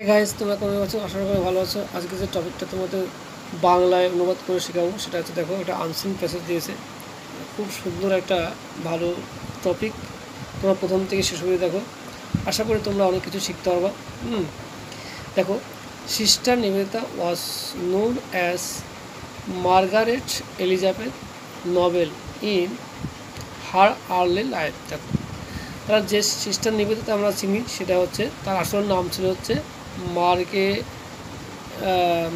Guys, তোমরা কেমন আছো? আশা করি ভালো আছো। আজকে যে টপিকটা তোমাদের বাংলায় অনুবাদ করে শেখাবো সেটা হচ্ছে, দেখো, একটা আনসিন প্যাসেজ দিয়েছে। খুব সুন্দর একটা ভালো টপিক। তোমরা প্রথম থেকে শেষ অবধি দেখো, আশা করি তোমরা অনেক কিছু শিখতে পারবা। দেখো, sister Nivedita was known as Margaret Elizabeth Nobel in her early life. দেখো, তার যে সিস্টার নিবেদিতা আমরা চিনি সেটা হচ্ছে, তার আসল নাম ছিল হচ্ছে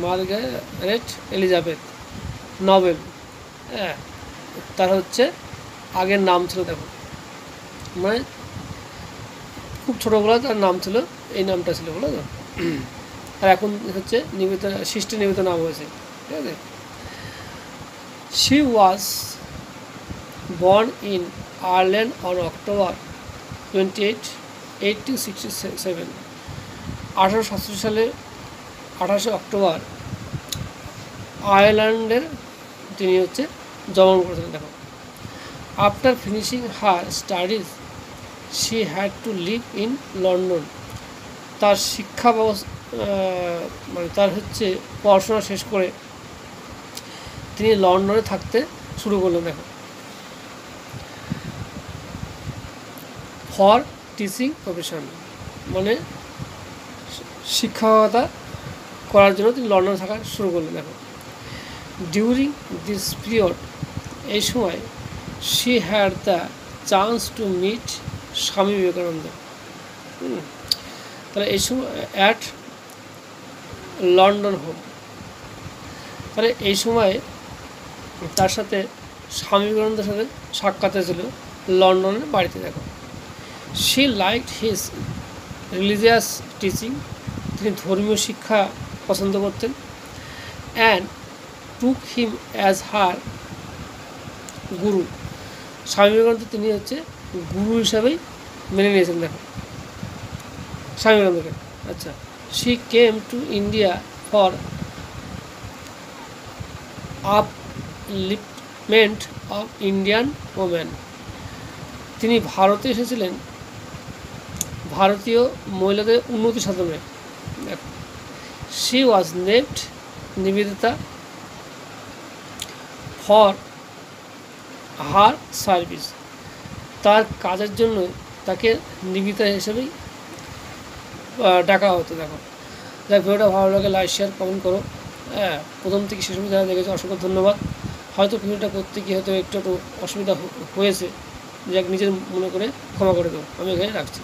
মার্গারেট এলিজাবেথ নোবেল। হ্যাঁ, তার হচ্ছে আগের নাম ছিল, দেখো, মানে খুব ছোটোবেলায় তার নাম ছিল, এই নামটা ছিল, বলো তো। আর এখন হচ্ছে নিবেদিতা, সিস্টার নিবেদিতা নাম হয়েছে, ঠিক আছে। She was born in Ireland on October 28, 1867। 1867 সালে 28শে অক্টোবর আয়ারল্যান্ডের তিনি হচ্ছে জন্মগ্রহণ করেছিলেন। দেখো, after finishing her studies she had to live in London. তার শিক্ষা ব্যবস্থা, মানে তার হচ্ছে পড়াশোনা শেষ করে তিনি লন্ডনে থাকতে শুরু করলেন। দেখো, ফর টিচিং প্রফেশন, মানে শিক্ষকতা করার জন্য তিনি লন্ডনে থাকা শুরু করলেন। দেখো, ডিউরিং দিস পিরিয়ড, এই সময় she had the chance to meet Swami Vivekananda. তাহলে এই সময় অ্যাট লন্ডন হোম, তাহলে এই সময় তার সাথে স্বামী বিবেকানন্দের সাথে সাক্ষাৎ হয়েছিল লন্ডনের বাড়িতে। দেখো, she liked his religious teaching, তিনি ধর্মীয় শিক্ষা পছন্দ করতেন। And took him as her গুরু, স্বামী বিবেকানন্দ তিনি হচ্ছে গুরু হিসাবেই মেনে নিয়েছেন। দেখো, স্বামী বিবেকানন্দকে। আচ্ছা, she came to India for আপলিফটমেন্ট of Indian women, তিনি ভারতে এসেছিলেন ভারতীয় মহিলাদের উন্নতি সাধনে। দেখো, she was named Nivedita for her service, তার কাজের জন্য তাকে নিবেদিতা হিসেবেই ডাকা হতো। দেখো, যাই ভিডিওটা ভালো লাগে লাইক শেয়ার কমেন্ট করো। হ্যাঁ, প্রথম থেকে শেষ পর্যন্ত যারা দেখেছো অসংখ্য ধন্যবাদ। হয়তো ভিডিওটা করতে গিয়ে হয়তো একটু অসুবিধা হয়েছে, যাক নিজের মনে করে ক্ষমা করে দেবো। আমি এখানে রাখছি।